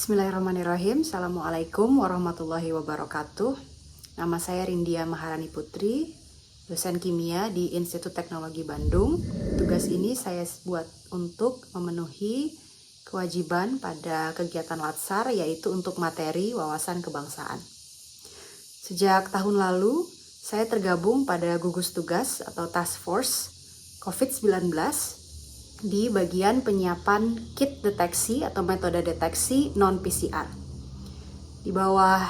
Bismillahirrahmanirrahim. Assalamualaikum warahmatullahi wabarakatuh. Nama saya Rindia Maharani Putri, dosen kimia di Institut Teknologi Bandung. Tugas ini saya buat untuk memenuhi kewajiban pada kegiatan Latsar, yaitu untuk materi wawasan kebangsaan. Sejak tahun lalu, saya tergabung pada gugus tugas atau task force COVID-19 di bagian penyiapan kit deteksi atau metode deteksi non-PCR. Di bawah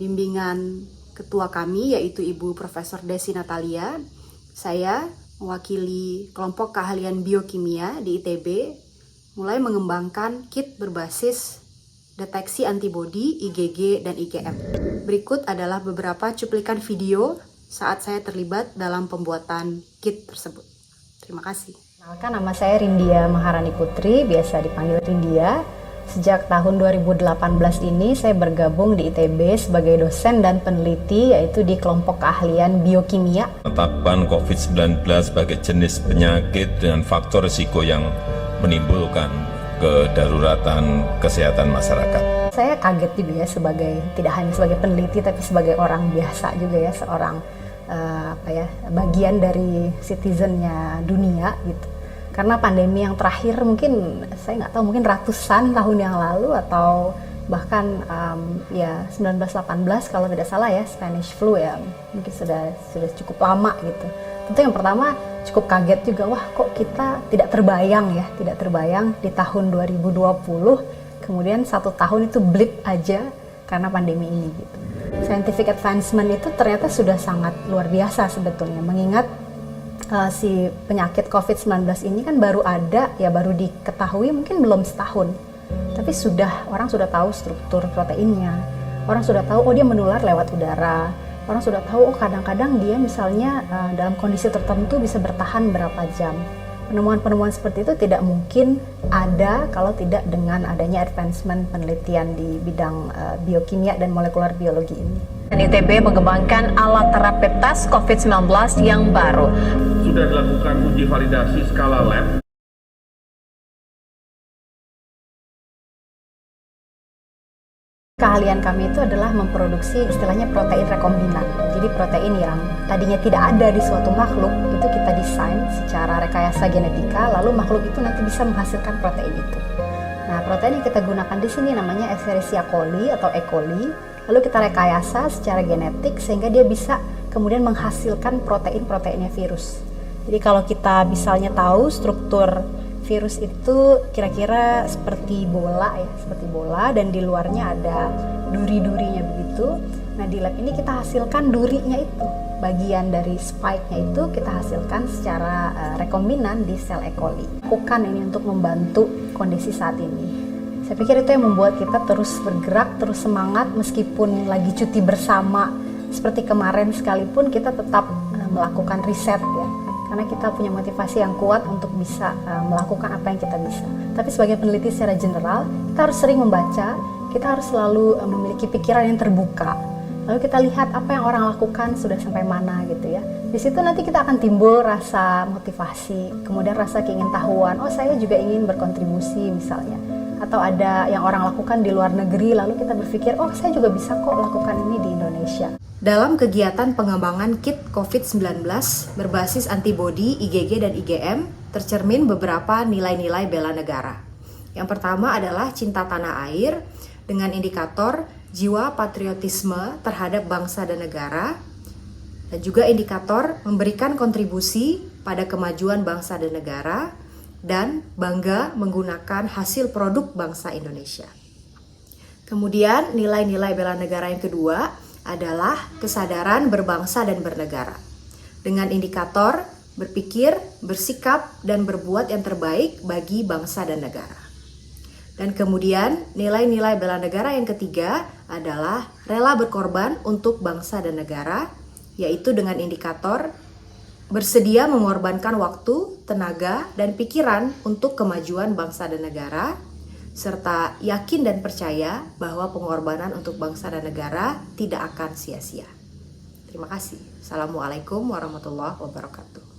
bimbingan ketua kami, yaitu Ibu Profesor Desi Natalia, saya mewakili kelompok keahlian biokimia di ITB, mulai mengembangkan kit berbasis deteksi antibodi, IgG, dan IgM. Berikut adalah beberapa cuplikan video saat saya terlibat dalam pembuatan kit tersebut. Terima kasih. Kenalkan, nama saya Rindia Maharani Putri, biasa dipanggil Rindia. Sejak tahun 2018 ini saya bergabung di ITB sebagai dosen dan peneliti, yaitu di kelompok keahlian biokimia. Menetapkan COVID-19 sebagai jenis penyakit dengan faktor risiko yang menimbulkan kedaruratan kesehatan masyarakat. Saya kaget juga ya, tidak hanya sebagai peneliti tapi sebagai orang biasa juga ya, seorang bagian dari citizennya dunia gitu. Karena pandemi yang terakhir mungkin saya nggak tahu, mungkin ratusan tahun yang lalu atau bahkan 1918 kalau tidak salah ya, Spanish flu ya, mungkin sudah cukup lama gitu. Tentu yang pertama cukup kaget juga, wah kok kita tidak terbayang di tahun 2020 kemudian satu tahun itu blip aja karena pandemi ini gitu. Scientific advancement itu ternyata sudah sangat luar biasa sebetulnya, mengingat si penyakit COVID-19 ini kan baru diketahui mungkin belum setahun, tapi orang sudah tahu struktur proteinnya, orang sudah tahu dia menular lewat udara, orang sudah tahu kadang-kadang dia misalnya dalam kondisi tertentu bisa bertahan berapa jam. Penemuan-penemuan seperti itu tidak mungkin ada kalau tidak dengan adanya advancement penelitian di bidang biokimia dan molekular biologi ini. ITB mengembangkan alat rapid test COVID-19 yang baru. Sudah dilakukan uji validasi skala lab. Keahlian kami itu adalah memproduksi istilahnya protein rekombinan. Jadi protein yang tadinya tidak ada di suatu makhluk, itu kita desain secara rekayasa genetika, lalu makhluk itu nanti bisa menghasilkan protein itu. Nah, protein yang kita gunakan di sini namanya Escherichia coli atau E. coli. Lalu kita rekayasa secara genetik sehingga dia bisa kemudian menghasilkan protein-proteinnya virus. Jadi kalau kita misalnya tahu struktur virus itu kira-kira seperti bola dan di luarnya ada duri-durinya begitu. Nah, di lab ini kita hasilkan durinya itu, bagian dari spike-nya itu kita hasilkan secara rekombinan di sel E. coli. Lakukan ini untuk membantu kondisi saat ini. Saya pikir itu yang membuat kita terus bergerak, terus semangat meskipun lagi cuti bersama seperti kemarin sekalipun, kita tetap melakukan riset ya. Karena kita punya motivasi yang kuat untuk bisa melakukan apa yang kita bisa. Tapi sebagai peneliti secara general, kita harus sering membaca, kita harus selalu memiliki pikiran yang terbuka. Lalu kita lihat apa yang orang lakukan sudah sampai mana gitu ya. Di situ nanti kita akan timbul rasa motivasi, kemudian rasa keingintahuan, oh saya juga ingin berkontribusi misalnya. Atau ada yang orang lakukan di luar negeri, lalu kita berpikir, oh saya juga bisa kok lakukan ini di Indonesia. Dalam kegiatan pengembangan kit COVID-19 berbasis antibodi, IgG, dan IgM, tercermin beberapa nilai-nilai bela negara. Yang pertama adalah cinta tanah air dengan indikator jiwa patriotisme terhadap bangsa dan negara, dan juga indikator memberikan kontribusi pada kemajuan bangsa dan negara, dan bangga menggunakan hasil produk bangsa Indonesia. Kemudian nilai-nilai bela negara yang kedua adalah kesadaran berbangsa dan bernegara, dengan indikator berpikir, bersikap, dan berbuat yang terbaik bagi bangsa dan negara. Dan kemudian nilai-nilai bela negara yang ketiga adalah rela berkorban untuk bangsa dan negara, yaitu dengan indikator bersedia mengorbankan waktu, tenaga, dan pikiran untuk kemajuan bangsa dan negara, serta yakin dan percaya bahwa pengorbanan untuk bangsa dan negara tidak akan sia-sia. Terima kasih. Assalamualaikum warahmatullahi wabarakatuh.